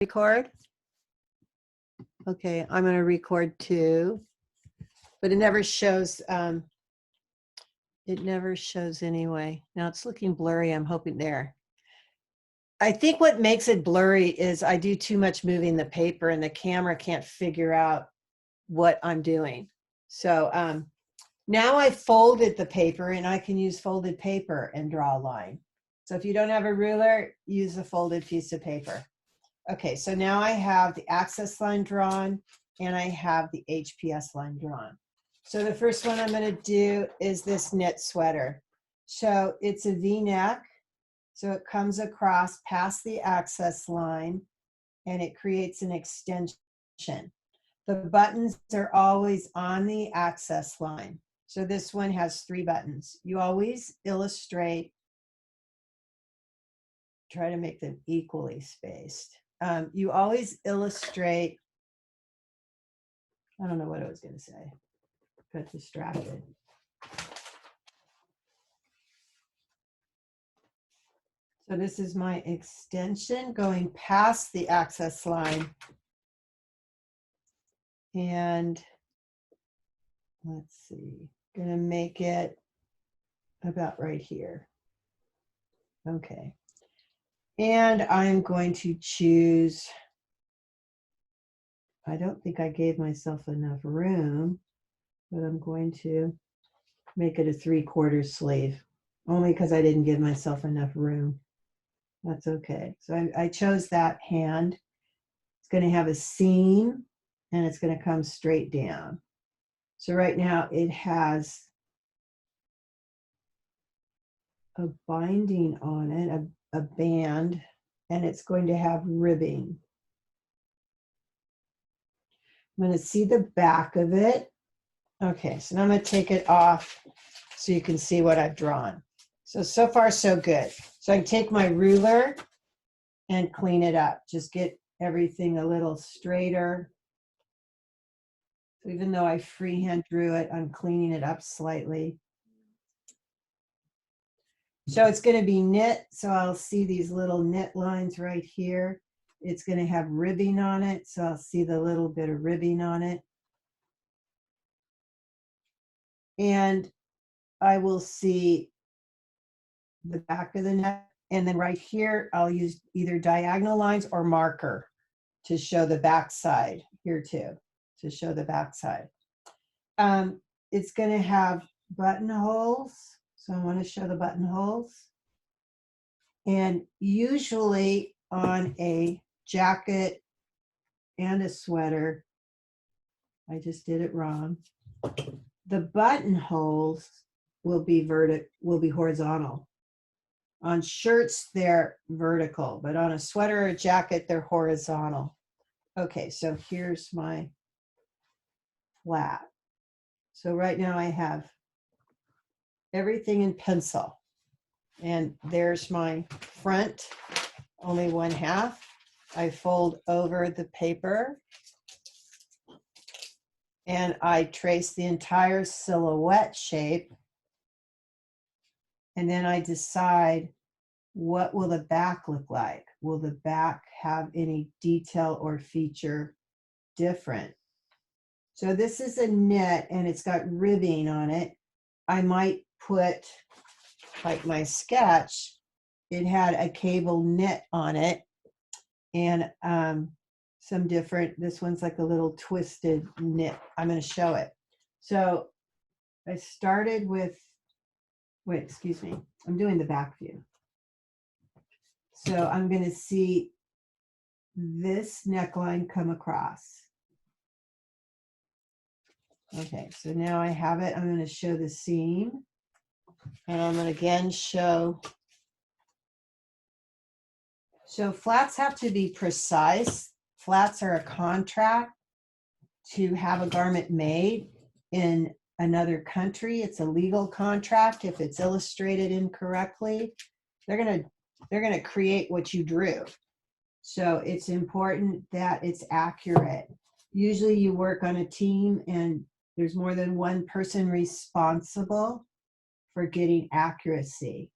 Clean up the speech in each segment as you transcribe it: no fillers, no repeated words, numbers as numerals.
Record. Okay, I'm going to record too, but it never shows. It never shows anyway. Now it's looking blurry. I'm hoping there. I think what makes it blurry is I do too much moving the paper and the camera can't figure out what I'm doing. So now I folded the paper and I can use folded paper and draw a line. So if you don't have a ruler, use a folded piece of paper. Okay, so now I have the access line drawn and I have the HPS line drawn. So the first one I'm going to do is this knit sweater. So it's a V-neck. So it comes across past the access line and it creates an extension. The buttons are always on the access line. So this one has 3 buttons. You always illustrate, try to make them equally spaced. You always illustrate, I don't know what I was going to say, got distracted. So this is my extension going past the access line. And let's see, going to make it about right here. Okay. And I'm going to choose, I don't think I gave myself enough room, but I'm going to make it a 3/4 sleeve, only because I didn't give myself enough room. That's okay. So I chose that hand. It's going to have a seam and it's going to come straight down. So right now it has a binding on it, a band, and it's going to have ribbing. I'm going to see the back of it. Okay, so now I'm going to take it off so you can see what I've drawn. So far so good. So I can take my ruler and clean it up. Just get everything a little straighter. So even though I freehand drew it, I'm cleaning it up slightly. So it's going to be knit. So I'll see these little knit lines right here. It's going to have ribbing on it. So I'll see the little bit of ribbing on it. And I will see the back of the neck. And then right here, I'll use either diagonal lines or marker to show the back side here too, to show the back side. It's going to have buttonholes. So I want to show the buttonholes. And usually on a jacket and a sweater, I just did it wrong. The buttonholes will be horizontal. On shirts, they're vertical, but on a sweater or a jacket, they're horizontal. Okay, so here's my flat. So right now I have everything in pencil. And there's my front, only 1/2. I fold over the paper. And I trace the entire silhouette shape. And then I decide, what will the back look like? Will the back have any detail or feature different? So this is a knit and it's got ribbing on it. I might put, like my sketch, it had a cable knit on it and some different, this one's like a little twisted knit. I'm going to show it. So I started with, wait, excuse me, I'm doing the back view. So I'm going to see this neckline come across. Okay, so now I have it. I'm going to show the seam. And I'm going to again show. So flats have to be precise. Flats are a contract to have a garment made in another country. It's a legal contract. If it's illustrated incorrectly, they're going to create what you drew. So it's important that it's accurate. Usually you work on a team and there's more than one person responsible for getting accuracy.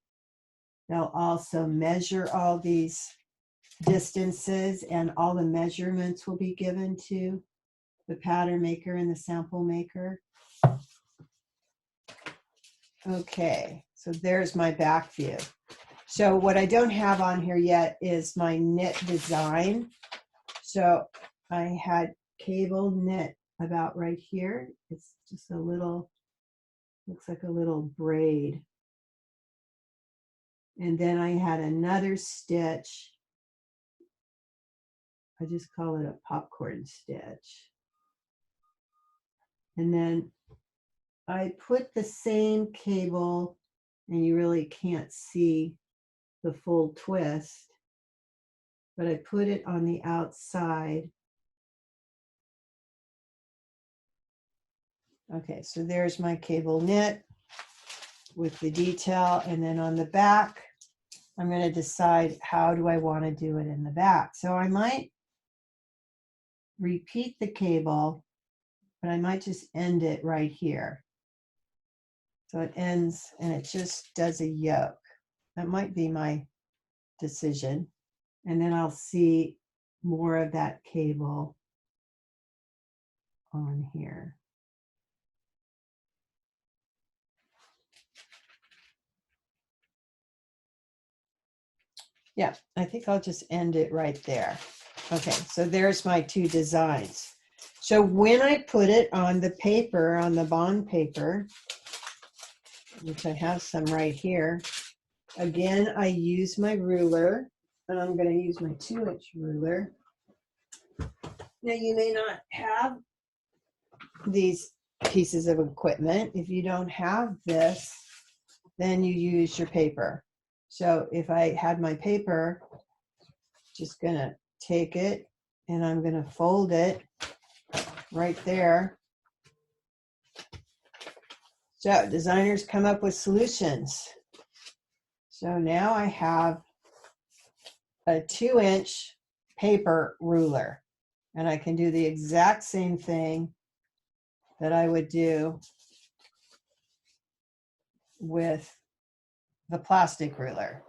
They'll also measure all these distances, and all the measurements will be given to the pattern maker and the sample maker. Okay, so there's my back view. So what I don't have on here yet is my knit design. So I had cable knit about right here. It's just a little, looks like a little braid. And then I had another stitch. I just call it a popcorn stitch. And then I put the same cable, and you really can't see the full twist, but I put it on the outside. Okay, so there's my cable knit with the detail, and then on the back, I'm going to decide how do I want to do it in the back. So I might repeat the cable, but I might just end it right here. So it ends and it just does a yoke. That might be my decision. And then I'll see more of that cable on here. Yeah, I think I'll just end it right there. Okay, so there's my two designs. So when I put it on the paper, on the bond paper, which I have some right here, again, I use my ruler, and I'm going to use my 2-inch ruler. Now, you may not have these pieces of equipment. If you don't have this, then you use your paper. So if I had my paper, just going to take it and I'm going to fold it right there. So designers come up with solutions. So now I have a 2-inch paper ruler, and I can do the exact same thing that I would do with the plastic ruler.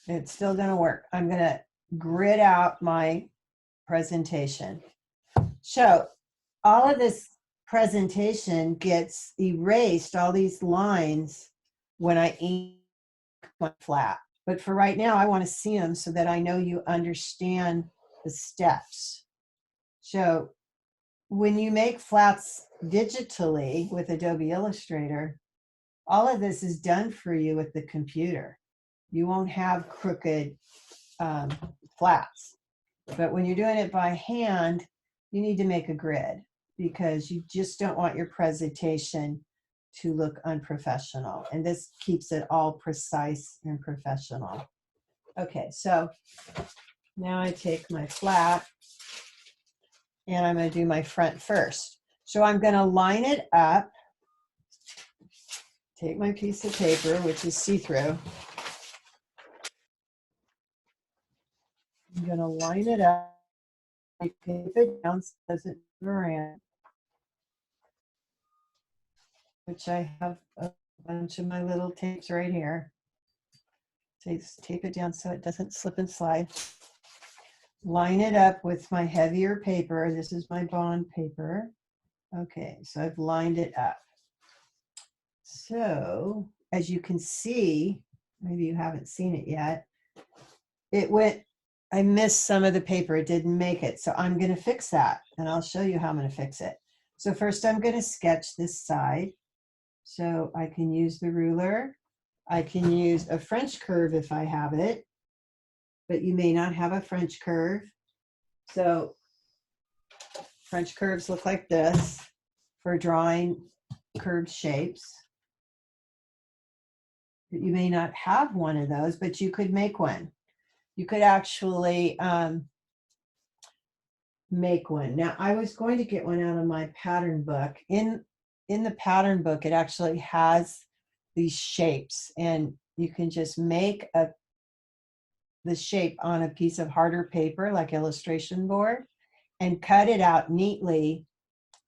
It's still going to work. I'm going to grid out my presentation. So all of this presentation gets erased, all these lines, when I ink my flat. But for right now, I want to see them so that I know you understand the steps. So when you make flats digitally with Adobe Illustrator, all of this is done for you with the computer. You won't have crooked flats. But when you're doing it by hand, you need to make a grid because you just don't want your presentation to look unprofessional. And this keeps it all precise and professional. Okay, so now I take my flat and I'm going to do my front first. So I'm going to line it up. Take my piece of paper, which is see-through. I'm going to line it up. I tape it down so it doesn't move around, which I have a bunch of my little tapes right here. Tape it down so it doesn't slip and slide. Line it up with my heavier paper. This is my bond paper. Okay, so I've lined it up. So as you can see, maybe you haven't seen it yet, I missed some of the paper. It didn't make it. So I'm going to fix that, and I'll show you how I'm going to fix it. So first I'm going to sketch this side. So I can use the ruler. I can use a French curve if I have it, but you may not have a French curve. So French curves look like this for drawing curved shapes. You may not have one of those, but you could make one. You could actually make one. Now, I was going to get one out of my pattern book. In the pattern book, it actually has these shapes, and you can just make the shape on a piece of harder paper, like illustration board, and cut it out neatly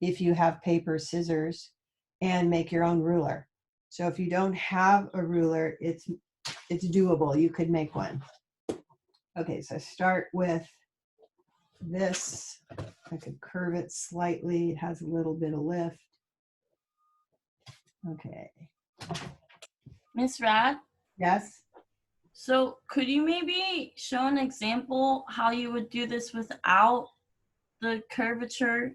if you have paper scissors, and make your own ruler. So if you don't have a ruler, it's doable. You could make one. Okay, so I start with this. I could curve it slightly. It has a little bit of lift. Okay. Miss Rad, Yes. so could you maybe show an example how you would do this without the curvature?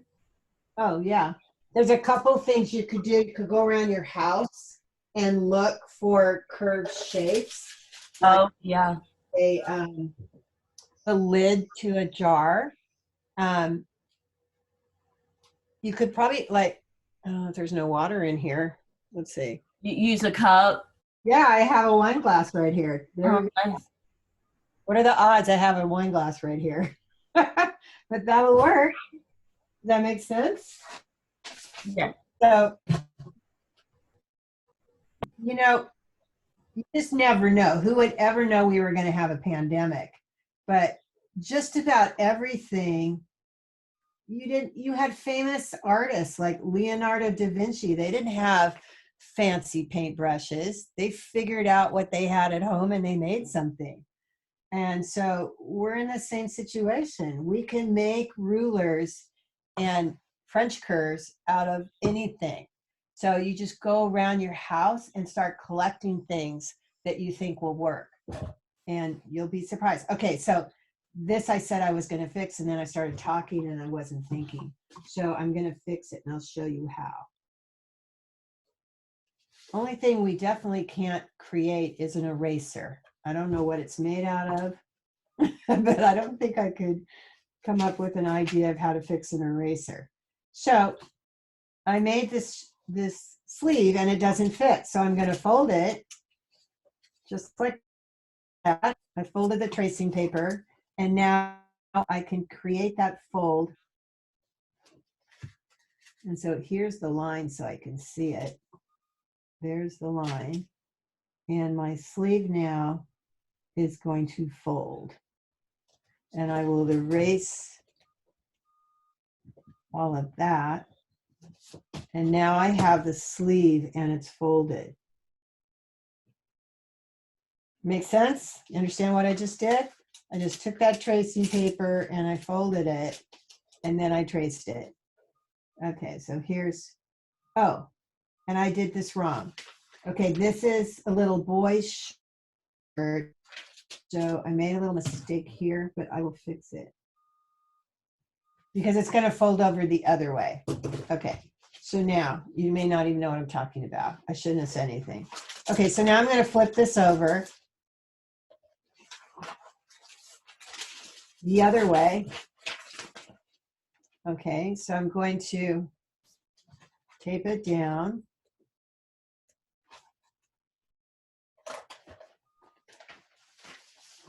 Oh, yeah. There's a couple things you could do. You could go around your house and look for curved shapes. Like Oh, yeah. a lid to a jar. You could probably like, oh, there's no water in here. Let's see. You use a cup. Yeah, I have a wine glass right here. There we Oh, go. nice. What are the odds I have a wine glass right here? But that'll work. Does that make sense? Yeah. So, you know, you just never know. Who would ever know we were going to have a pandemic? But just about everything, you had famous artists like Leonardo da Vinci. They didn't have fancy paintbrushes. They figured out what they had at home and they made something. And so we're in the same situation. We can make rulers and French curves out of anything. So you just go around your house and start collecting things that you think will work. And you'll be surprised. Okay, so this I said I was going to fix, and then I started talking and I wasn't thinking. So I'm going to fix it and I'll show you how. Only thing we definitely can't create is an eraser. I don't know what it's made out of. But I don't think I could come up with an idea of how to fix an eraser. So I made this sleeve and it doesn't fit. So I'm going to fold it just like that. I folded the tracing paper and now I can create that fold. And so here's the line so I can see it. There's the line. And my sleeve now is going to fold. And I will erase all of that. And now I have the sleeve and it's folded. Make sense? You understand what I just did? I just took that tracing paper and I folded it and then I traced it. Okay, so here's, oh, and I did this wrong. Okay, this is a little boy's shirt. So I made a little mistake here, but I will fix it. Because it's going to fold over the other way. Okay, so now you may not even know what I'm talking about. I shouldn't have said anything. Okay, so now I'm going to flip this over the other way. Okay, so I'm going to tape it down.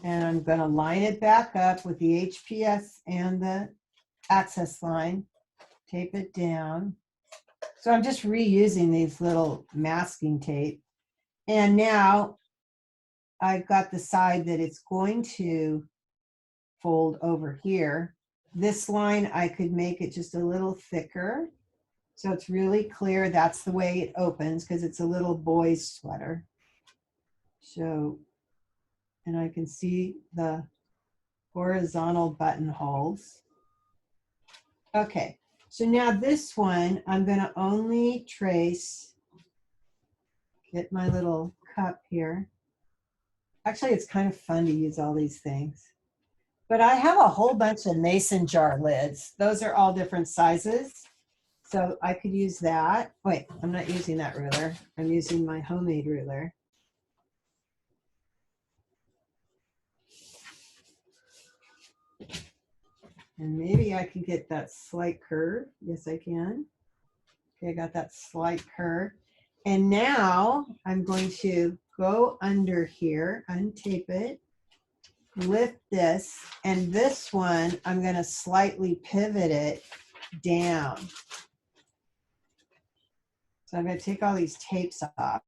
And I'm going to line it back up with the HPS and the access line. Tape it down. So I'm just reusing these little masking tape. And now I've got the side that it's going to fold over here. This line, I could make it just a little thicker. So it's really clear that's the way it opens because it's a little boy's sweater. So, and I can see the horizontal buttonholes. Okay, so now this one, I'm going to only trace, get my little cup here. Actually, it's kind of fun to use all these things. But I have a whole bunch of mason jar lids. Those are all different sizes. So I could use that. Wait, I'm not using that ruler. I'm using my homemade ruler. And maybe I can get that slight curve. Yes, I can. Okay, I got that slight curve. And now I'm going to go under here, untape it, lift this, and this one, I'm going to slightly pivot it down. So I'm going to take all these tapes off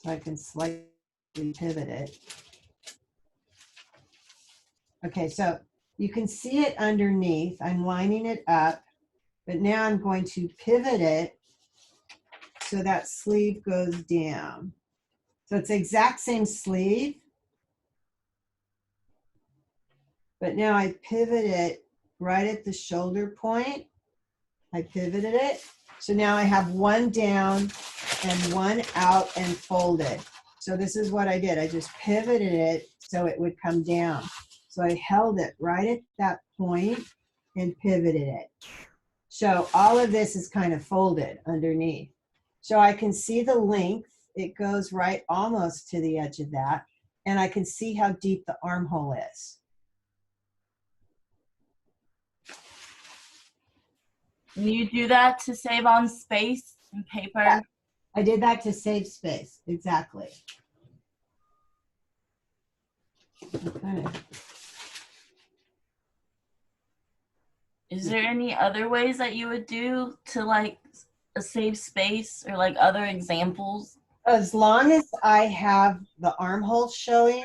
so I can slightly pivot it. Okay, so you can see it underneath. I'm lining it up, but now I'm going to pivot it so that sleeve goes down. So it's the exact same sleeve, But now I pivot it right at the shoulder point. I pivoted it. So now I have one down and one out and folded. So this is what I did. I just pivoted it so it would come down. So I held it right at that point and pivoted it. So all of this is kind of folded underneath. So I can see the length. It goes right almost to the edge of that. And I can see how deep the armhole is. And you do that to save on space and paper? Yeah. I did that to save space. Exactly. Okay. Is there any other ways that you would do to like save space or like other examples? As long as I have the armhole showing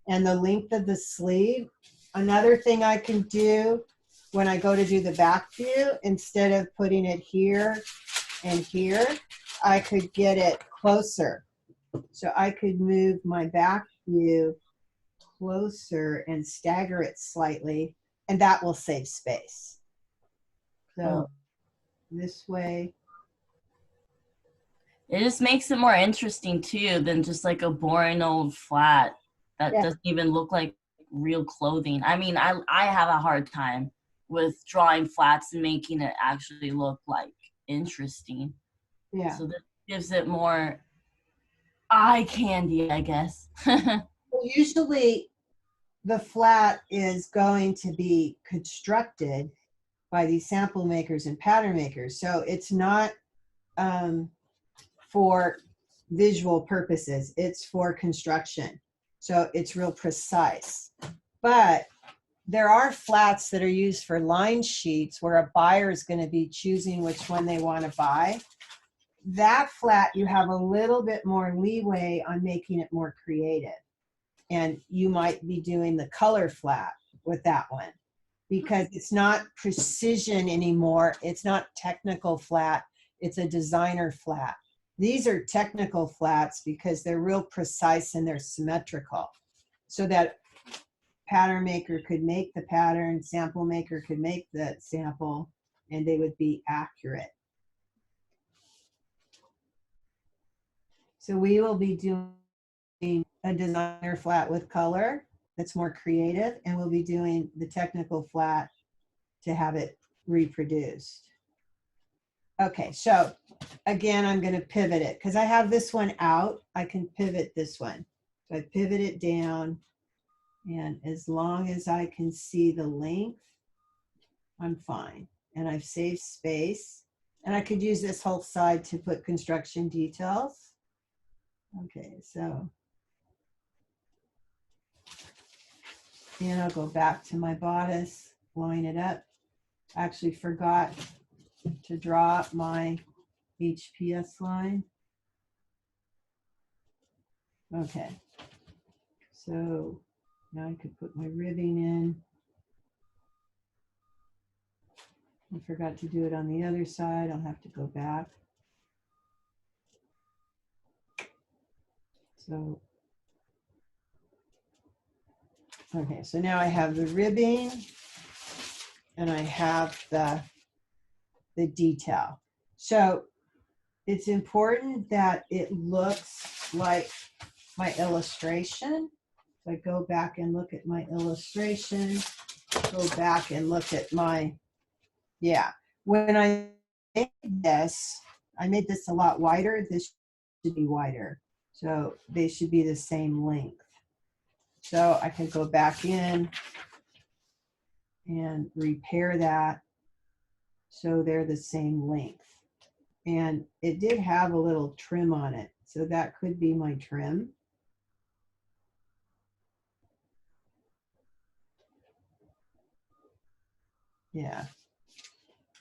and the length of the sleeve, another thing I can do when I go to do the back view, instead of putting it here and here, I could get it closer. So I could move my back view closer and stagger it slightly, and that will save space. So this way. It just makes it more interesting too than just like a boring old flat that Yeah. doesn't even look like real clothing. I mean, I have a hard time with drawing flats and making it actually look like interesting. Yeah. So this gives it more eye candy, I guess. Usually the flat is going to be constructed by these sample makers and pattern makers. So it's not for visual purposes, it's for construction. So it's real precise. But there are flats that are used for line sheets where a buyer is going to be choosing which one they want to buy. That flat, you have a little bit more leeway on making it more creative. And you might be doing the color flat with that one because it's not precision anymore. It's not technical flat. It's a designer flat. These are technical flats because they're real precise and they're symmetrical. So that pattern maker could make the pattern, sample maker could make the sample, and they would be accurate. So we will be doing a designer flat with color that's more creative, and we'll be doing the technical flat to have it reproduced. Okay, so again, I'm going to pivot it because I have this one out. I can pivot this one. So I pivot it down, and as long as I can see the length, I'm fine. And I've saved space. And I could use this whole side to put construction details. Okay, so. And I'll go back to my bodice, line it up. I actually forgot to draw my HPS line. Okay, so now I could put my ribbing in. I forgot to do it on the other side. I'll have to go back. So, okay, so now I have the ribbing and I have the detail. So it's important that it looks like my illustration. So I go back and look at my illustration, go back and look at my, yeah. When I made this, I made this a lot wider. This should be wider. So they should be the same length. So I can go back in and repair that so they're the same length. And it did have a little trim on it. So that could be my trim. Yeah.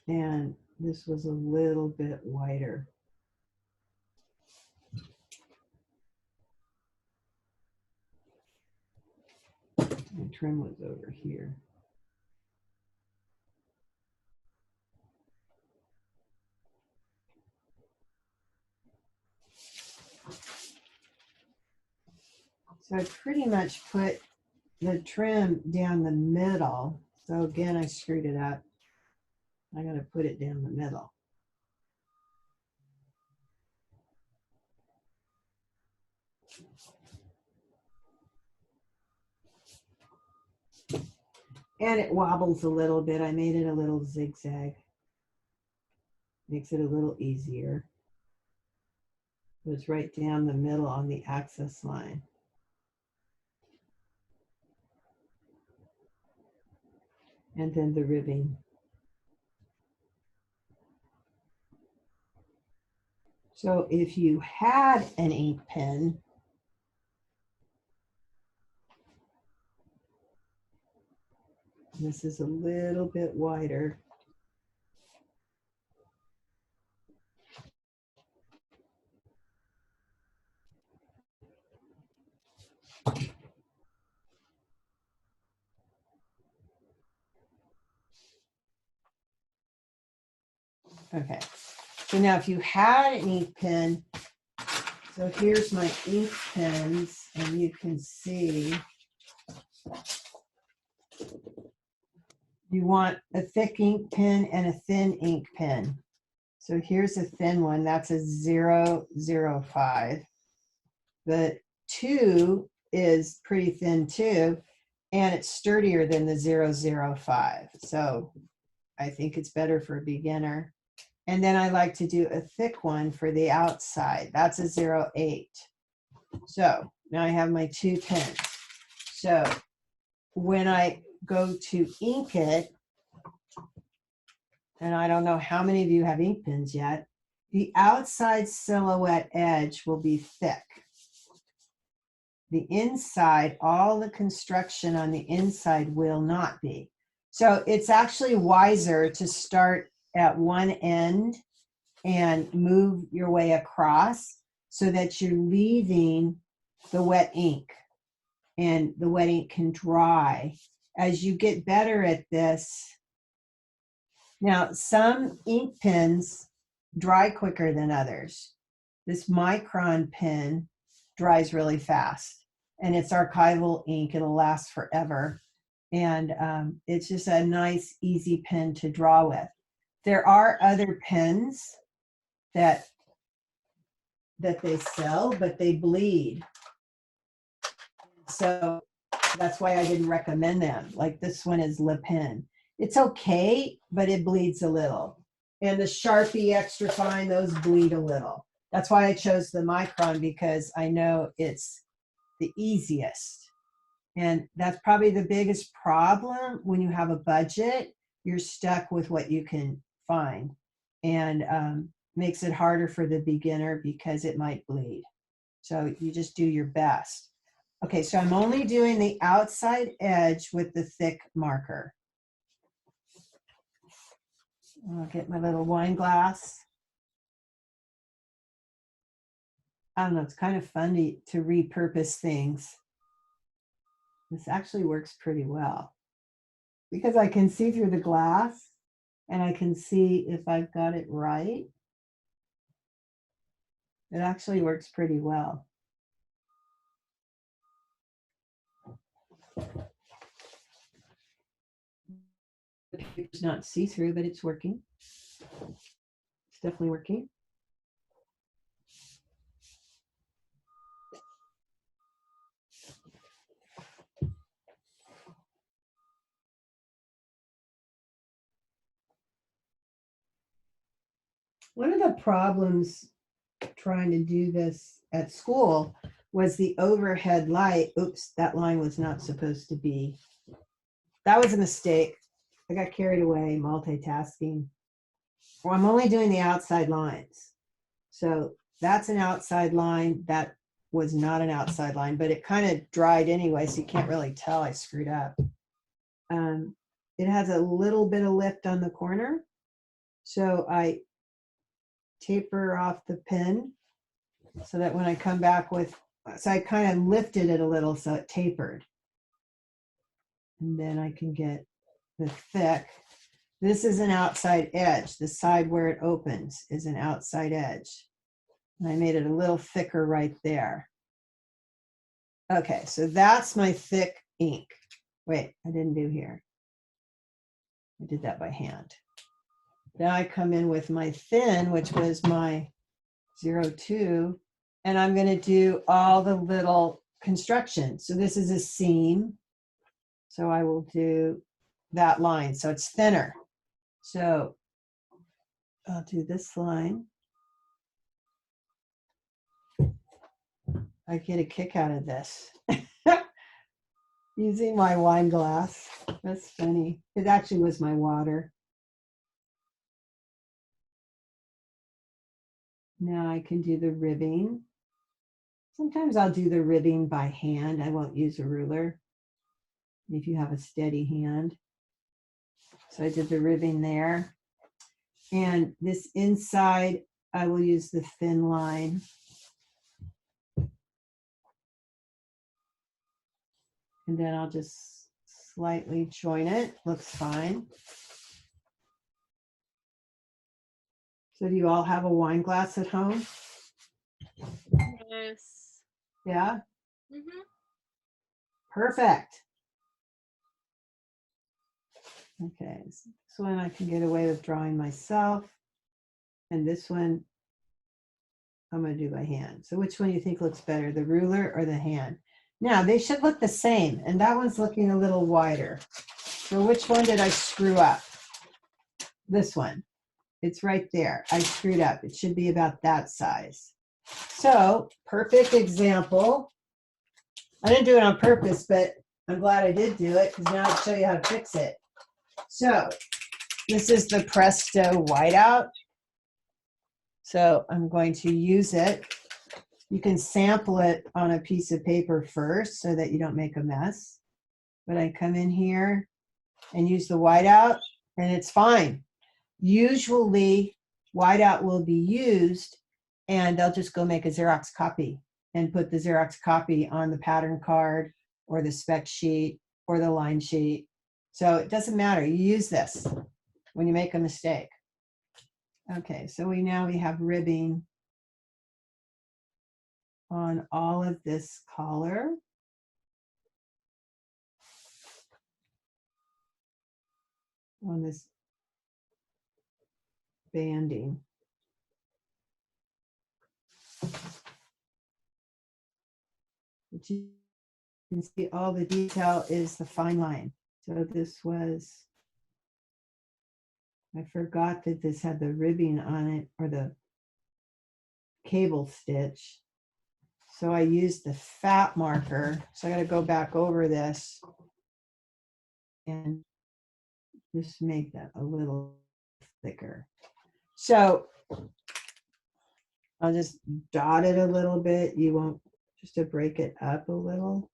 And this was a little bit wider. The trim was over here. So I pretty much put the trim down the middle. So again, I screwed it up. I got to put it down the middle. And it wobbles a little bit. I made it a little zigzag. Makes it a little easier. It's right down the middle on the axis line. And then the ribbing. So if you had an ink pen, this is a little bit wider. Okay, so now if you had an ink pen, so here's my ink pens, and you can see you want a thick ink pen and a thin ink pen. So here's a thin one, that's a 005. The 2 is pretty thin too, and it's sturdier than the 005. So I think it's better for a beginner. And then I like to do a thick one for the outside. That's a 08. So now I have my 2 pens. So when I go to ink it, and I don't know how many of you have ink pens yet, the outside silhouette edge will be thick. The inside, all the construction on the inside will not be. So it's actually wiser to start at one end and move your way across so that you're leaving the wet ink and the wet ink can dry. As you get better at this, now some ink pens dry quicker than others. This Micron pen dries really fast and it's archival ink. It'll last forever. And it's just a nice, easy pen to draw with. There are other pens that they sell, but they bleed. So that's why I didn't recommend them. Like this one is Le Pen. It's okay, but it bleeds a little. And the Sharpie Extra Fine, those bleed a little. That's why I chose the Micron, because I know it's the easiest. And that's probably the biggest problem when you have a budget. You're stuck with what you can find, and makes it harder for the beginner because it might bleed. So you just do your best. Okay, so I'm only doing the outside edge with the thick marker. I'll get my little wine glass. I don't know, it's kind of fun to repurpose things. This actually works pretty well because I can see through the glass and I can see if I've got it right. It actually works pretty well. The paper's not see-through, but it's working. It's definitely working. One of the problems trying to do this at school was the overhead light. Oops, that line was not supposed to be. That was a mistake. I got carried away multitasking. Well, I'm only doing the outside lines. So that's an outside line. That was not an outside line, but it kind of dried anyway, so you can't really tell I screwed up. It has a little bit of lift on the corner. So I taper off the pen so that when I come back with, so I kind of lifted it a little so it tapered. And then I can get the thick. This is an outside edge. The side where it opens is an outside edge. And I made it a little thicker right there. Okay, so that's my thick ink. Wait, I didn't do here. I did that by hand. Now I come in with my thin, which was my 02, and I'm going to do all the little construction. So this is a seam. So I will do that line. So it's thinner. So I'll do this line. I get a kick out of this. Using my wine glass. That's funny. It actually was my water. Now I can do the ribbing. Sometimes I'll do the ribbing by hand. I won't use a ruler if you have a steady hand. So I did the ribbing there. And this inside, I will use the thin line. And then I'll just slightly join it. Looks fine. So do you all have a wine glass at home? Yes. Yeah? Mm-hmm. Perfect. Okay, so this one I can get away with drawing myself. And this one I'm going to do by hand. So which one do you think looks better, the ruler or the hand? Now, they should look the same, and that one's looking a little wider. So which one did I screw up? This one. It's right there. I screwed up. It should be about that size. So, perfect example. I didn't do it on purpose, but I'm glad I did do it because now I'll show you how to fix it. So, this is the Presto whiteout. So, I'm going to use it. You can sample it on a piece of paper first so that you don't make a mess. But I come in here and use the whiteout, and it's fine. Usually, whiteout will be used, and they'll just go make a Xerox copy and put the Xerox copy on the pattern card or the spec sheet or the line sheet. So it doesn't matter. You use this when you make a mistake. Okay, so we have ribbing on all of this collar. On this banding. But you can see all the detail is the fine line. So this was, I forgot that this had the ribbing on it, or the cable stitch. So I used the fat marker. So I got to go back over this and just make that a little thicker. So I'll just dot it a little bit. You won't, just to break it up a little.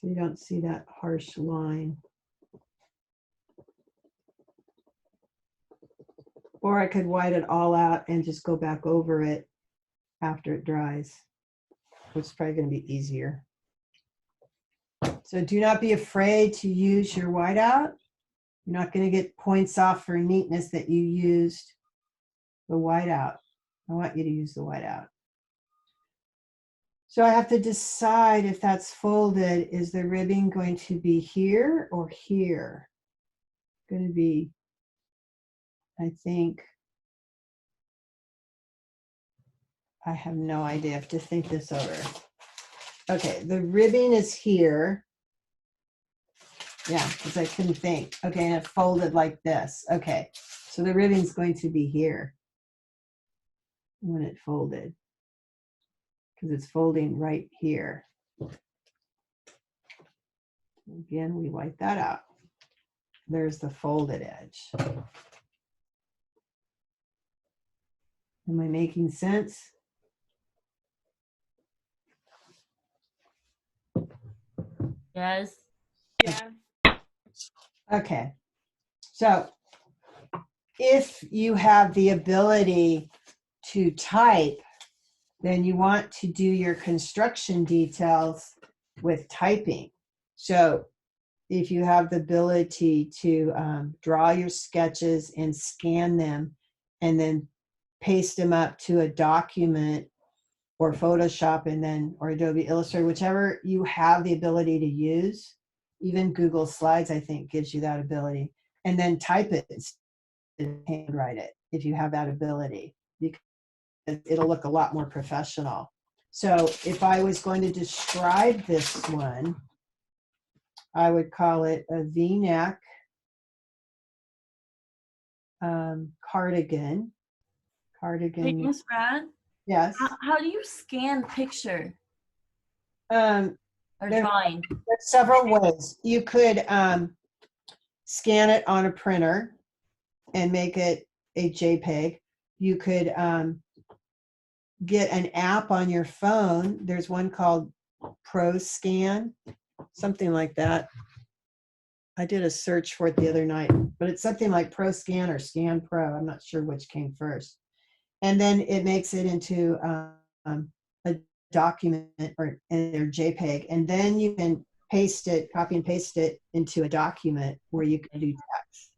So you don't see that harsh line. Or I could white it all out and just go back over it after it dries, which is probably going to be easier. So do not be afraid to use your whiteout. You're not going to get points off for neatness that you used the whiteout. I want you to use the whiteout. So I have to decide if that's folded. Is the ribbing going to be here or here? It's going to be, I think, I have no idea. I have to think this over. Okay, the ribbing is here. Yeah, because I couldn't think. Okay, and it folded like this. Okay, so the ribbon's going to be here when it folded, because it's folding right here. Again, we wipe that out. There's the folded edge. Am I making sense? Yes. Yeah. Okay, so if you have the ability to type, then you want to do your construction details with typing. So if you have the ability to draw your sketches and scan them and then paste them up to a document or Photoshop and then, or Adobe Illustrator, whichever you have the ability to use. Even Google Slides, I think, gives you that ability. And then type it instead of handwrite it if you have that ability, because it'll look a lot more professional. So if I was going to describe this one, I would call it a V-neck cardigan. Wait, Miss Brad, Yes. how do you scan picture Um, or There- drawing? there's several ways. You could scan it on a printer and make it a JPEG. You could get an app on your phone. There's one called ProScan, something like that. I did a search for it the other night, but it's something like ProScan or Scan Pro. I'm not sure which came first. And then it makes it into a document or in their JPEG, and then you can paste it, copy and paste it into a document where you can do text.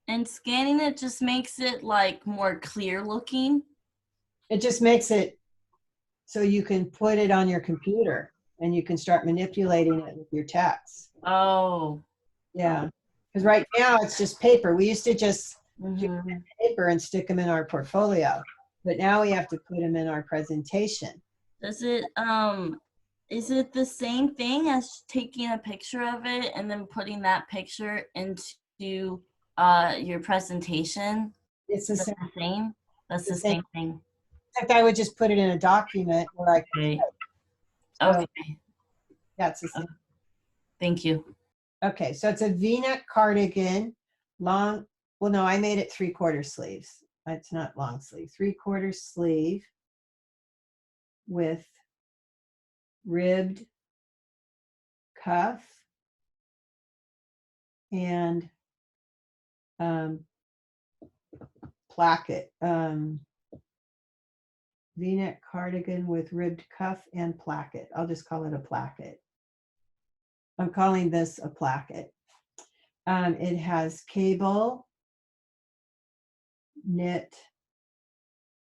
And scanning it just makes it like more clear looking. It just makes it so you can put it on your computer and you can start manipulating it with your text. Oh. Yeah, because right now it's just paper. We used to just Mhm. paper and stick them in our portfolio, but now we have to put them in our presentation. Does it is it the same thing as taking a picture of it and then putting that picture into your presentation? It's the That's same. the same? That's the The same. same thing. Except I would just put it in a document where I could. Okay. So Okay. that's the same. Thank you. Okay, so it's a V-neck cardigan, long. Well, no, I made it 3/4 sleeves. It's not long sleeve. 3/4 sleeve with ribbed cuff and placket. V-neck cardigan with ribbed cuff and placket. I'll just call it a placket. I'm calling this a placket. It has cable, knit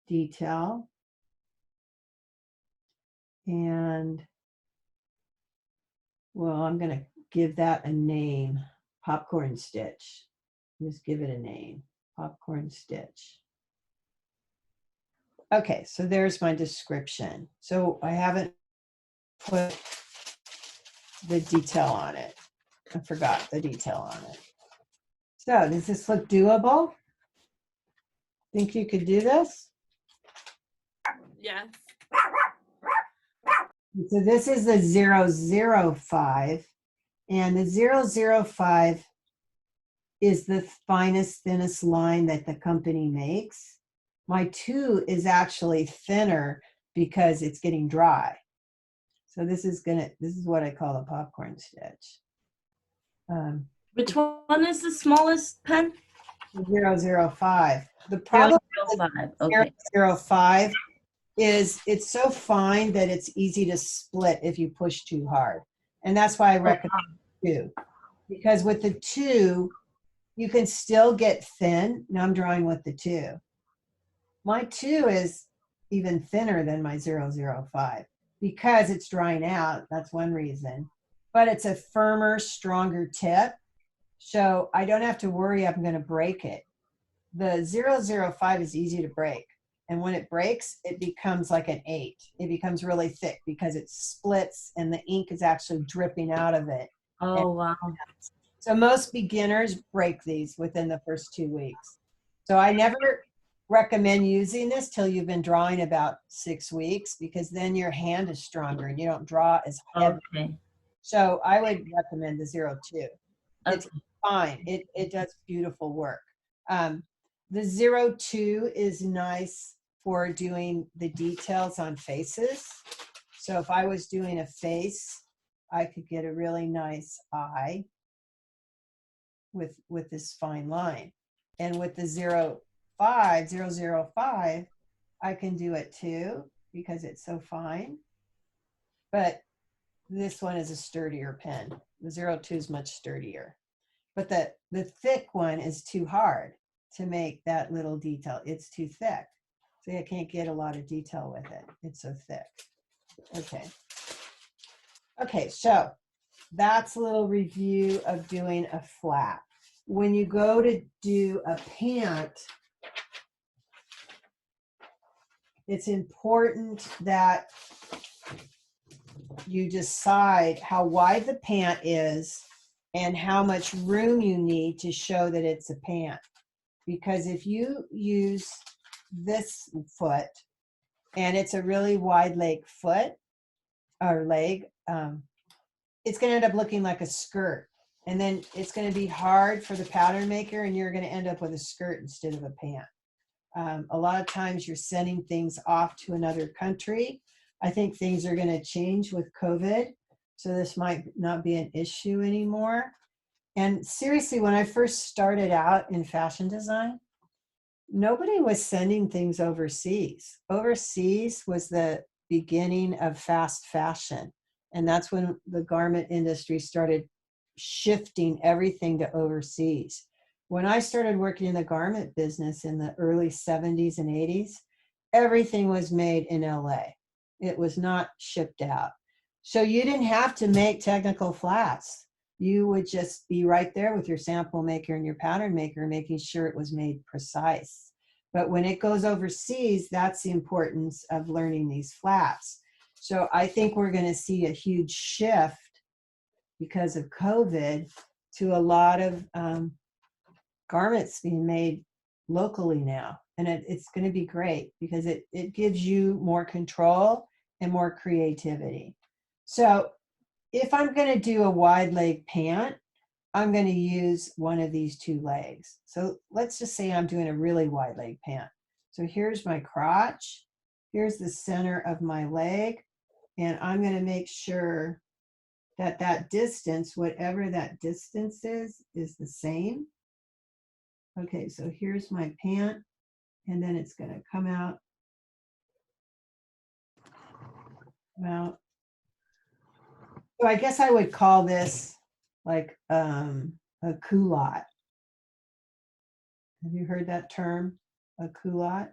detail, and well, I'm going to give that a name, popcorn stitch. Just give it a name, popcorn stitch. Okay, so there's my description. So I haven't put the detail on it. I forgot the detail on it. So does this look doable? Think you could do this? Yes. So this is the 005, and the 005 is the finest, thinnest line that the company makes. My 2 is actually thinner because it's getting dry. So this is what I call a popcorn stitch. Which one is the smallest pen? 005. The problem with 005. Okay. 005 is it's so fine that it's easy to split if you push too hard. And that's why I recommend 2. Because with the 2, you can still get thin. Now I'm drawing with the 2. My 2 is even thinner than my 005 because it's drying out. That's one reason. But it's a firmer, stronger tip. So I don't have to worry I'm going to break it. The 005 is easy to break. And when it breaks, it becomes like an 8. It becomes really thick because it splits and the ink is actually dripping out of it. Oh, wow. So most beginners break these within the first 2 weeks. So I never recommend using this till you've been drawing about 6 weeks, because then your hand is stronger and you don't draw as heavy. Okay. So I would recommend the 02. It's Okay. fine. It does beautiful work. The 02 is nice for doing the details on faces. So if I was doing a face, I could get a really nice eye with this fine line. And with the 005, I can do it too because it's so fine. But this one is a sturdier pen. The 02 is much sturdier. But the thick one is too hard to make that little detail. It's too thick. See, I can't get a lot of detail with it. It's so thick. Okay. Okay, so that's a little review of doing a flat. When you go to do a pant, it's important that you decide how wide the pant is and how much room you need to show that it's a pant. Because if you use this foot and it's a really wide leg foot or leg, it's going to end up looking like a skirt. And then it's going to be hard for the pattern maker, and you're going to end up with a skirt instead of a pant. A lot of times you're sending things off to another country. I think things are going to change with COVID, so this might not be an issue anymore. And seriously, when I first started out in fashion design, nobody was sending things overseas. Overseas was the beginning of fast fashion. And that's when the garment industry started shifting everything to overseas. When I started working in the garment business in the early 70s and 80s, everything was made in LA. It was not shipped out. So you didn't have to make technical flats. You would just be right there with your sample maker and your pattern maker, making sure it was made precise. But when it goes overseas, that's the importance of learning these flats. So I think we're going to see a huge shift because of COVID to a lot of garments being made locally now. And it's going to be great because it gives you more control and more creativity. So if I'm going to do a wide leg pant, I'm going to use one of these two legs. So let's just say I'm doing a really wide leg pant. So here's my crotch. Here's the center of my leg. And I'm going to make sure that that distance, whatever that distance is the same. Okay, so here's my pant. And then it's going to come out. Well, so I guess I would call this like a culotte. Have you heard that term, a culotte?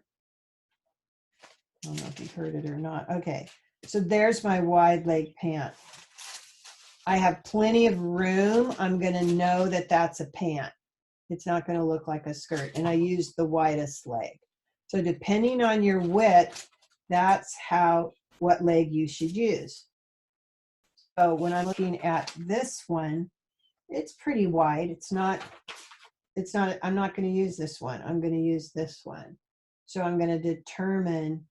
I don't know if you've heard it or not. Okay, so there's my wide leg pant. I have plenty of room. I'm going to know that that's a pant. It's not going to look like a skirt. And I used the widest leg. So depending on your width, that's what leg you should use. So when I'm looking at this one, it's pretty wide. I'm not going to use this one. I'm going to use this one. So I'm going to determine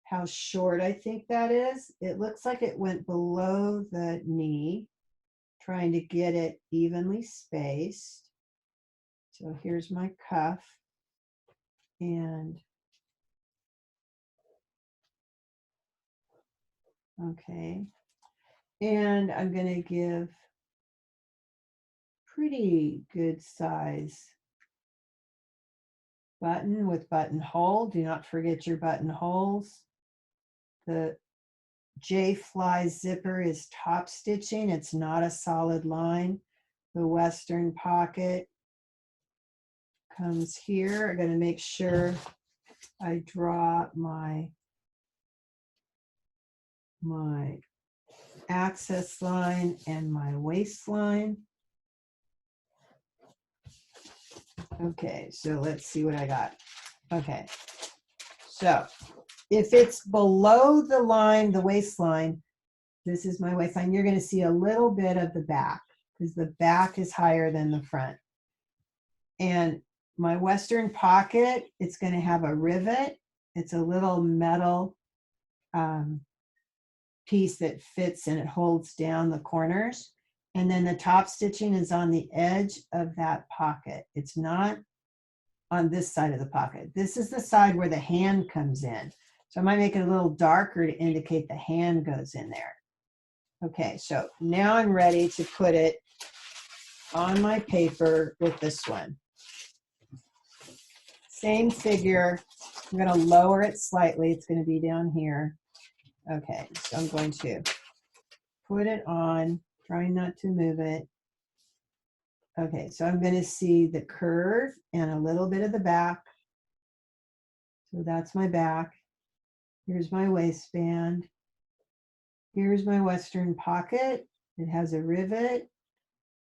how short I think that is. It looks like it went below the knee, trying to get it evenly spaced. So here's my cuff. And okay. And I'm going to give pretty good size button with buttonhole. Do not forget your buttonholes. The J-fly zipper is top stitching. It's not a solid line. The Western pocket comes here. I'm going to make sure I draw my access line and my waistline. Okay, so let's see what I got. Okay, so if it's below the line, the waistline, this is my waistline, you're going to see a little bit of the back because the back is higher than the front. And my Western pocket, it's going to have a rivet. It's a little metal piece that fits and it holds down the corners. And then the top stitching is on the edge of that pocket. It's not on this side of the pocket. This is the side where the hand comes in. So I might make it a little darker to indicate the hand goes in there. Okay, so now I'm ready to put it on my paper with this one. Same figure. I'm going to lower it slightly. It's going to be down here. Okay, so I'm going to put it on, trying not to move it. Okay, so I'm going to see the curve and a little bit of the back. So that's my back. Here's my waistband. Here's my Western pocket. It has a rivet.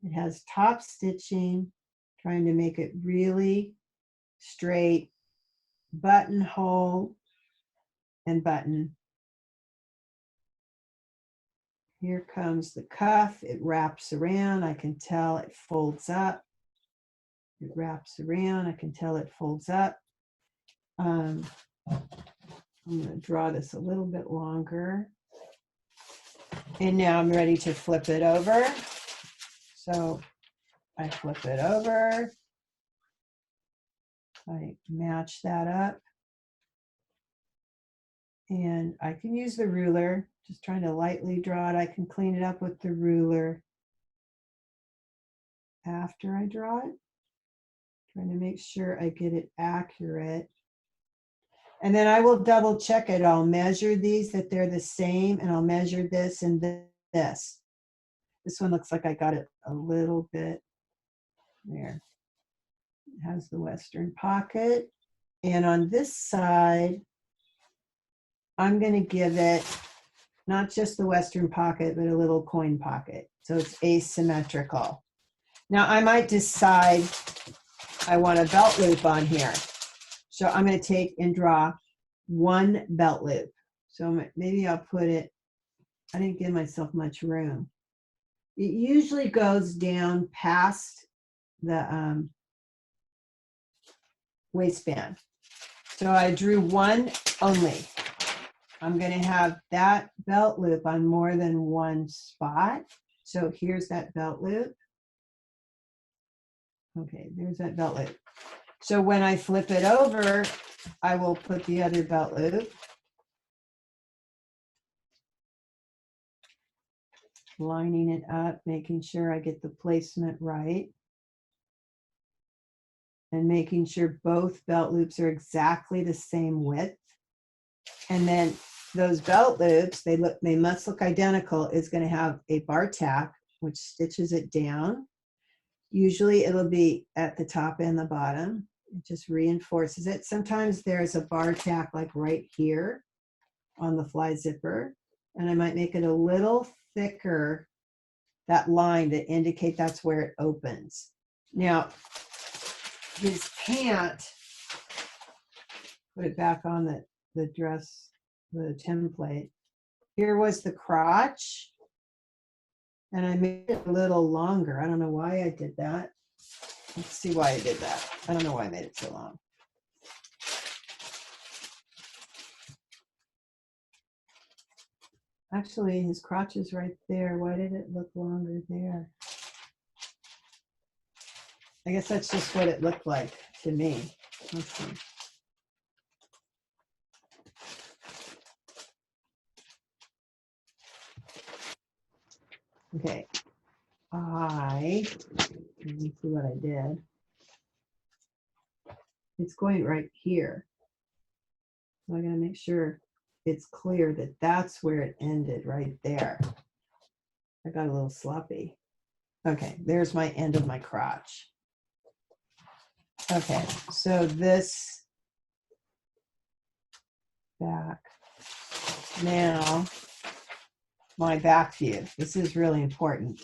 It has top stitching, trying to make it really straight, buttonhole and button. Here comes the cuff. It wraps around. I can tell it folds up. It wraps around. I can tell it folds up. I'm going to draw this a little bit longer. And now I'm ready to flip it over. So I flip it over. I match that up. And I can use the ruler, just trying to lightly draw it. I can clean it up with the ruler after I draw it. Trying to make sure I get it accurate. And then I will double check it. I'll measure these, that they're the same, and I'll measure this and this. This one looks like I got it a little bit there. It has the Western pocket. And on this side, I'm going to give it not just the Western pocket, but a little coin pocket. So it's asymmetrical. Now I might decide I want a belt loop on here. So I'm going to take and draw one belt loop. So maybe I'll put it, I didn't give myself much room. It usually goes down past the waistband. So I drew one only. I'm going to have that belt loop on more than one spot. So here's that belt loop. Okay, there's that belt loop. So when I flip it over, I will put the other belt loop. Lining it up, making sure I get the placement right. And making sure both belt loops are exactly the same width. And then those belt loops, they must look identical, is going to have a bar tack, which stitches it down. Usually it'll be at the top and the bottom. It just reinforces it. Sometimes there's a bar tack like right here on the fly zipper, and I might make it a little thicker, that line to indicate that's where it opens. Now, his pant, put it back on the dress, the template. Here was the crotch, and I made it a little longer. I don't know why I did that. Let's see why I did that. I don't know why I made it so long. Actually, his crotch is right there. Why did it look longer there? I guess that's just what it looked like to me. Let's see. Okay, let me see what I did. It's going right here. So I gotta make sure it's clear that that's where it ended, right there. I got a little sloppy. Okay, there's my end of my crotch. Okay, so this back. Now, my back view. This is really important.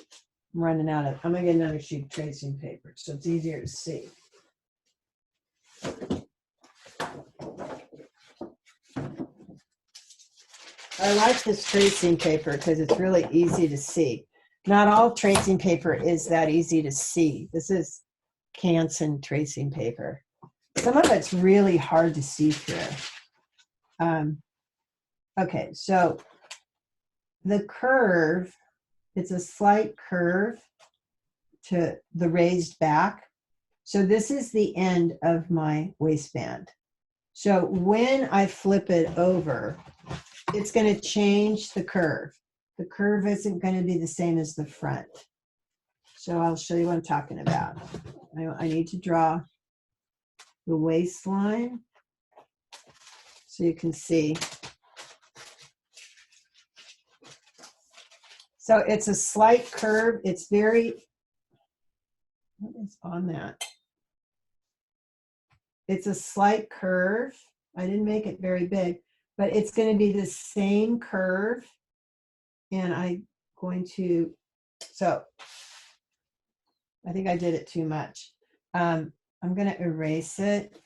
I'm running out of, I'm gonna get another sheet of tracing paper so it's easier to see. I like this tracing paper because it's really easy to see. Not all tracing paper is that easy to see. This is Canson tracing paper. Some of it's really hard to see through. Okay, so the curve, it's a slight curve to the raised back. So this is the end of my waistband. So when I flip it over, it's going to change the curve. The curve isn't going to be the same as the front. So I'll show you what I'm talking about. I need to draw the waistline so you can see. So it's a slight curve. It's very, what is on that? It's a slight curve I didn't make it very big, but it's going to be the same curve. And I'm going to, so I think I did it too much. I'm going to erase it.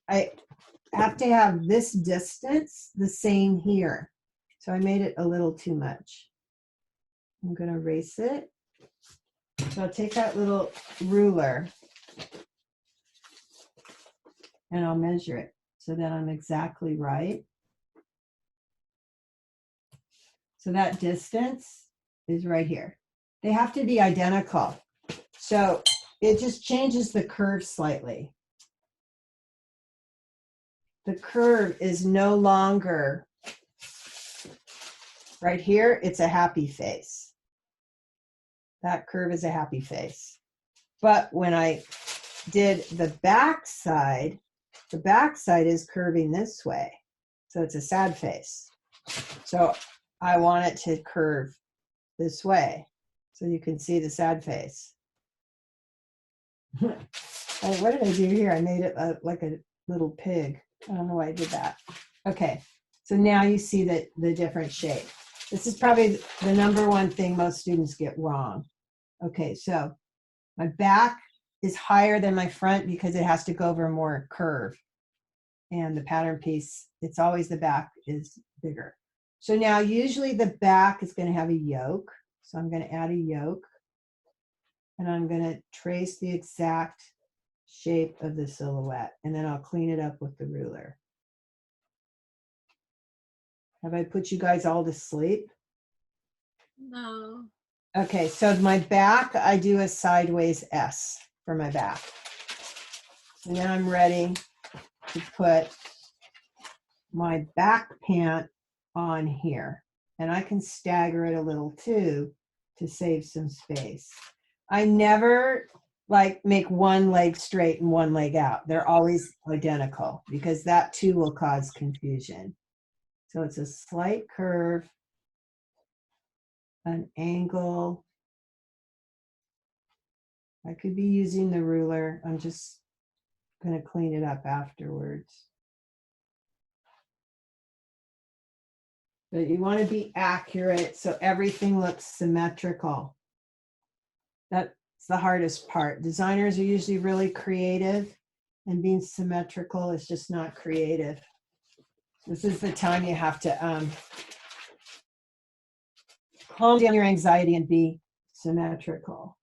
I have to have this distance the same here. So I made it a little too much. I'm going to erase it. So I'll take that little ruler and I'll measure it so that I'm exactly right. So that distance is right here. They have to be identical. So it just changes the curve slightly. The curve is no longer right here. It's a happy face. That curve is a happy face. But when I did the back side is curving this way. So it's a sad face. So I want it to curve this way so you can see the sad face. Oh, what did I do here? I made it like a little pig. I don't know why I did that. Okay, so now you see the different shape. This is probably the number one thing most students get wrong. Okay, so my back is higher than my front because it has to go over more curve. And the pattern piece, it's always the back is bigger. So now usually the back is going to have a yoke. So I'm going to add a yoke. And I'm going to trace the exact shape of the silhouette. And then I'll clean it up with the ruler. Have I put you guys all to sleep? No. Okay, so my back, I do a sideways S for my back. And then I'm ready to put my back pant on here. And I can stagger it a little too to save some space. I never like make one leg straight and one leg out. They're always identical because that too will cause confusion. So it's a slight curve, an angle. I could be using the ruler. I'm just going to clean it up afterwards. But you want to be accurate so everything looks symmetrical. That's the hardest part. Designers are usually really creative, and being symmetrical is just not creative. This is the time you have to calm down your anxiety and be symmetrical.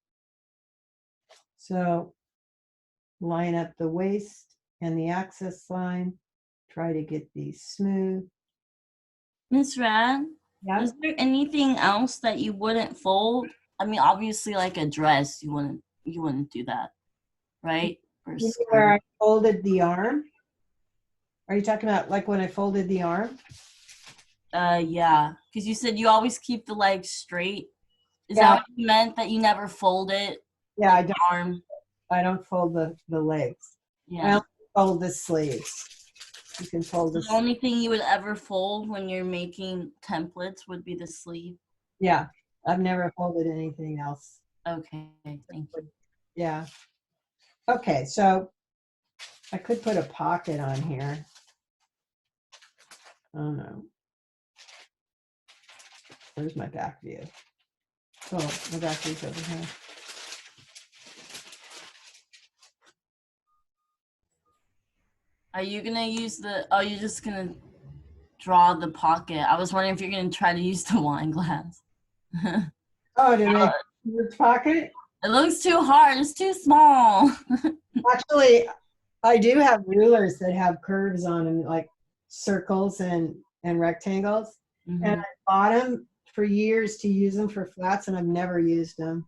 So line up the waist and the access line. Try to get these smooth. Miss Rad, Yeah. is there anything else that you wouldn't fold? I mean, obviously, like a dress, you wouldn't do that, right? Or You know skirt. where I folded the arm? Are you talking about like when I folded the arm? Yeah, because you said you always keep the legs straight. Is Yeah. that what you meant, that you never fold it? Yeah, like the arm. I don't fold the legs. I Yeah. only fold the sleeves. You can fold The the only thing you would ever fold when you're making templates would be the sleeve. Yeah, I've never folded anything else. Okay, thank you. Yeah. Okay, so I could put a pocket on here. Oh no. Where's my back view? Oh, my back view's over here. Are you gonna use you're just gonna draw the pocket? I was wondering if you're gonna try to use the wine glass. Oh, to make your pocket? It looks too hard. It's too small. Actually, I do have rulers that have curves on them, like circles and rectangles. Mhm. And I bought them for years to use them for flats, and I've never used them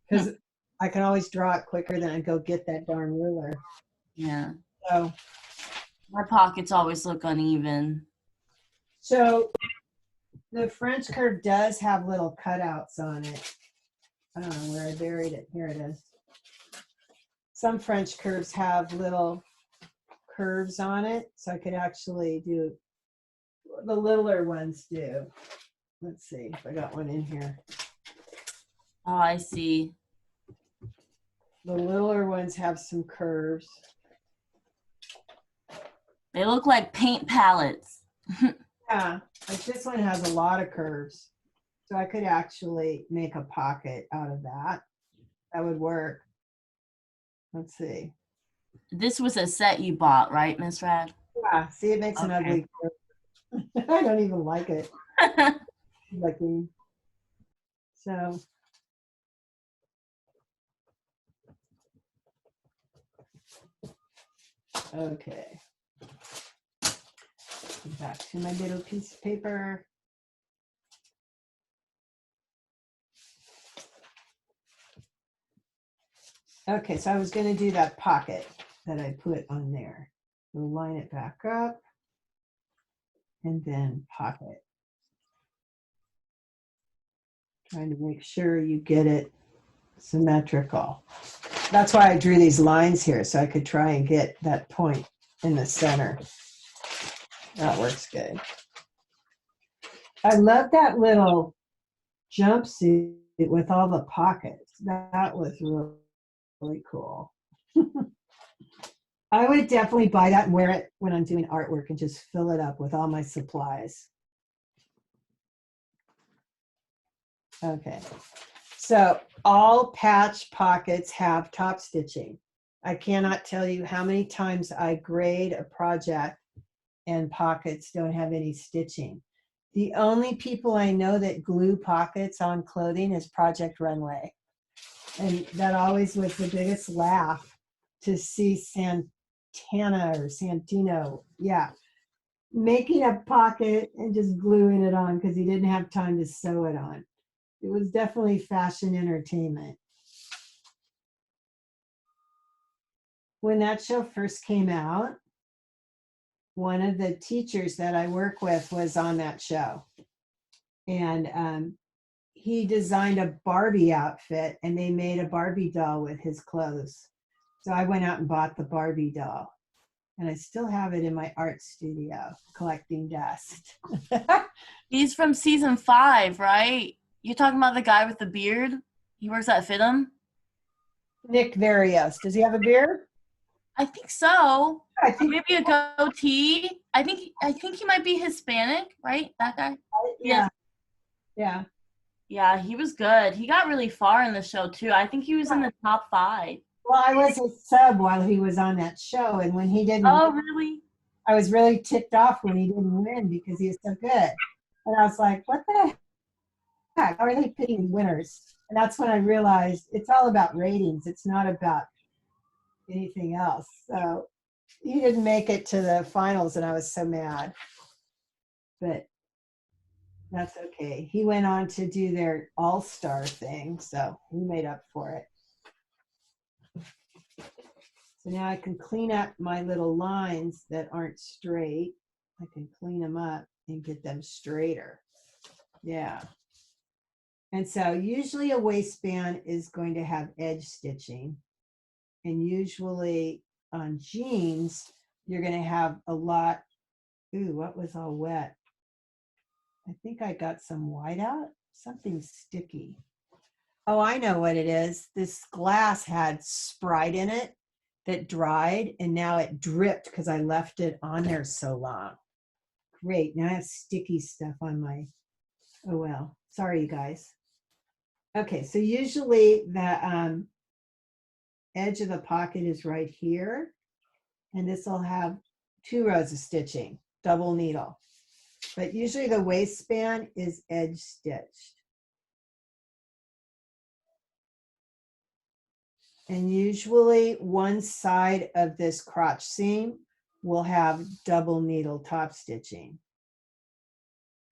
because I can always draw it quicker than I go get that darn ruler. Yeah. So, My pockets always look uneven. so the French curve does have little cutouts on it. I don't know where I buried it. Here it is. Some French curves have little curves on it, so I could actually do, the littler ones do. Let's see if I got one in here. Oh, I see. The littler ones have some curves. They look like paint palettes. Yeah, like this one has a lot of curves. So I could actually make a pocket out of that. That would work. Let's see. This was a set you bought, right, Miss Rad? Yeah, see, it makes an Okay. ugly curve. I don't even like it. Looking. So. Okay. Back to my little piece of paper. Okay, so I was going to do that pocket that I put on there. We'll line it back up and then pocket. Trying to make sure you get it symmetrical. That's why I drew these lines here, so I could try and get that point in the center. That works good. I love that little jumpsuit with all the pockets. That was really, really cool. I would definitely buy that and wear it when I'm doing artwork and just fill it up with all my supplies. Okay, so all patch pockets have top stitching. I cannot tell you how many times I grade a project and pockets don't have any stitching. The only people I know that glue pockets on clothing is Project Runway. And that always was the biggest laugh to see Santana or Santino, yeah, making a pocket and just gluing it on because he didn't have time to sew it on. It was definitely fashion entertainment. When that show first came out, one of the teachers that I work with was on that show. And he designed a Barbie outfit and they made a Barbie doll with his clothes. So I went out and bought the Barbie doll. And I still have it in my art studio collecting dust. He's from season 5, right? You're talking about the guy with the beard? He works at FITM? Nick Varios. Does he have a beard? I think so. I think, Maybe a goatee. I think he might be Hispanic, right? That guy? yeah. Yeah. Yeah, he was good. He got really far in the show too. I think he was in the top 5. Well, I was a sub while he was on that show. And when he didn't, Oh, really? I was really ticked off when he didn't win because he was so good. And I was like, what the heck? How are they picking winners? And that's when I realized it's all about ratings. It's not about anything else. So he didn't make it to the finals and I was so mad. But that's okay. He went on to do their all-star thing, so he made up for it. So now I can clean up my little lines that aren't straight. I can clean them up and get them straighter. Yeah. And so usually a waistband is going to have edge stitching. And usually on jeans, you're going to have a lot. Ooh, what was all wet? I think I got some whiteout, something sticky. Oh, I know what it is. This glass had Sprite in it that dried and now it dripped because I left it on there so long. Great, now I have sticky stuff on my, oh well, sorry you guys. Okay, so usually the edge of the pocket is right here and this will have 2 rows of stitching, double needle. But usually the waistband is edge stitched. And usually one side of this crotch seam will have double needle top stitching.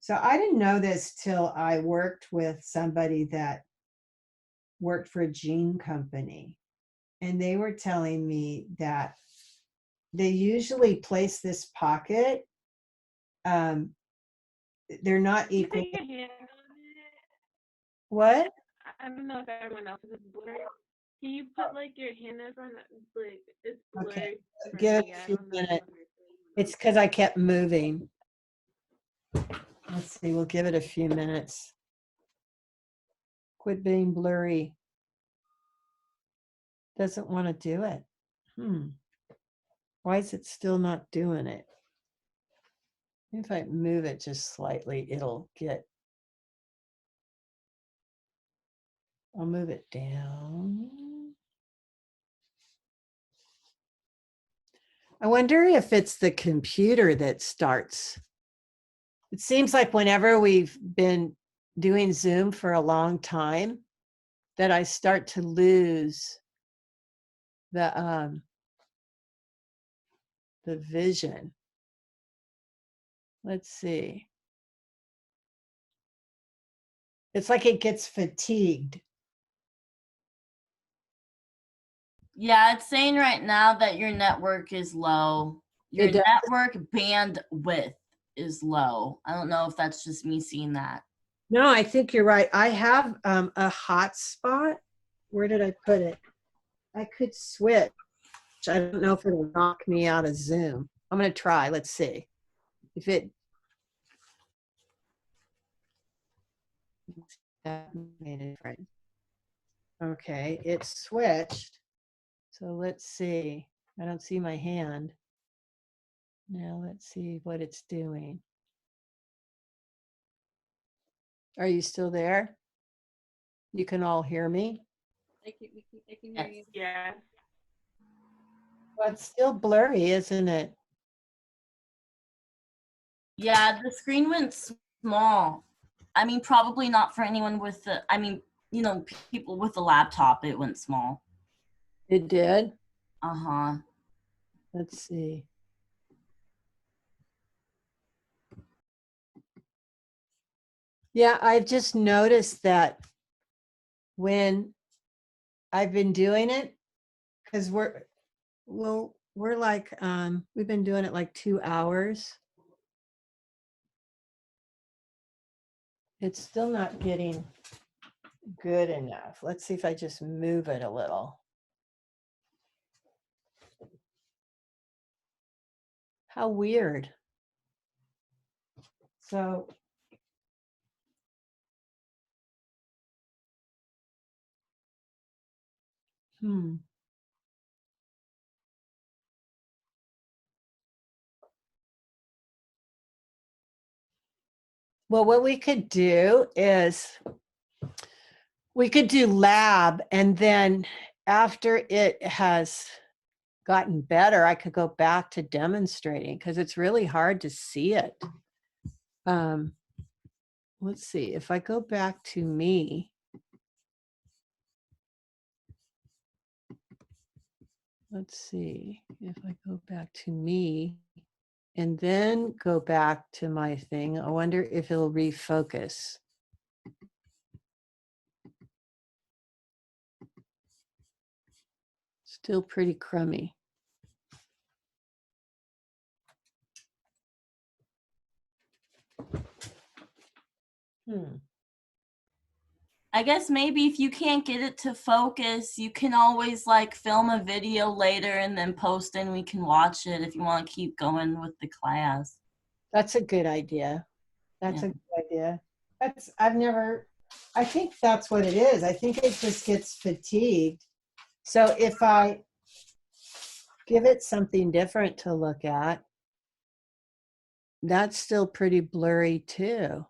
So I didn't know this till I worked with somebody that worked for a jean company. And they were telling me that they usually place this pocket, they're not You equal. put your hand on it. What? I don't know if everyone else is blurry. Can you put like your hand in front of like it's blurry Okay, for give it me. a I few don't know. minutes. It's because I kept moving. Let's see, we'll give it a few minutes. Quit being blurry. Doesn't want to do it. Why is it still not doing it? If I move it just slightly, it'll get. I'll move it down. I wonder if it's the computer that starts. It seems like whenever we've been doing Zoom for a long time, that I start to lose the vision. Let's see. It's like it gets fatigued. Yeah, it's saying right now that your network is low. Your It does? network bandwidth is low. I don't know if that's just me seeing that. No, I think you're right. I have a hotspot. Where did I put it? I could switch. I don't know if it'll knock me out of Zoom. I'm going to try. Let's see. If it. That made a difference. Okay, it switched. So let's see. I don't see my hand. Now let's see what it's doing. Are you still there? You can all hear me? I can hear Yes. you. Yeah. Well, it's still blurry, isn't it? Yeah, the screen went small. I mean, probably not for anyone with the, I mean, you know, people with a laptop, it went small. It did? Uh-huh. Let's see. Yeah, I've just noticed that when I've been doing it, because we're like, we've been doing it like 2 hours. It's still not getting good enough. Let's see if I just move it a little. How weird. So well, what we could do is we could do lab, and then after it has gotten better, I could go back to demonstrating because it's really hard to see it. Let's see, if I go back to me, let's see, if I go back to me and then go back to my thing, I wonder if it'll refocus. Still pretty crummy. I guess maybe if you can't get it to focus, you can always like film a video later and then post and we can watch it if you want to keep going with the class. That's a good idea. That's Yeah. a good idea. I think that's what it is. I think it just gets fatigued. So if I give it something different to look at, that's still pretty blurry too.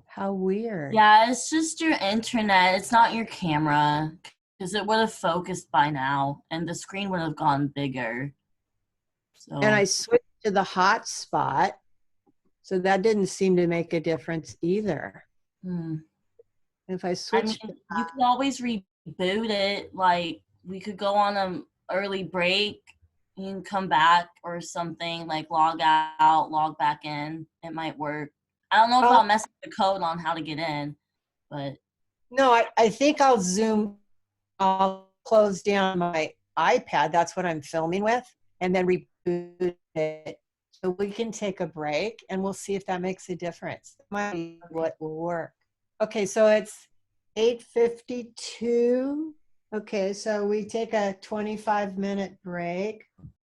How weird. Yeah, it's just your internet. It's not your camera because it would have focused by now and the screen would have gone bigger. So And I switched to the hotspot. So that didn't seem to make a difference either. If I I switch, mean, you could always reboot it. Like we could go on an early break. You can come back or something, like log out, log back in. It might work. I don't know if I'll mess up the code on how to get in, but no, I think I'll close down my iPad. That's what I'm filming with, and then reboot it. So we can take a break and we'll see if that makes a difference. That might be what will work. Okay, so it's 8:52. Okay, so we take a 25-minute break.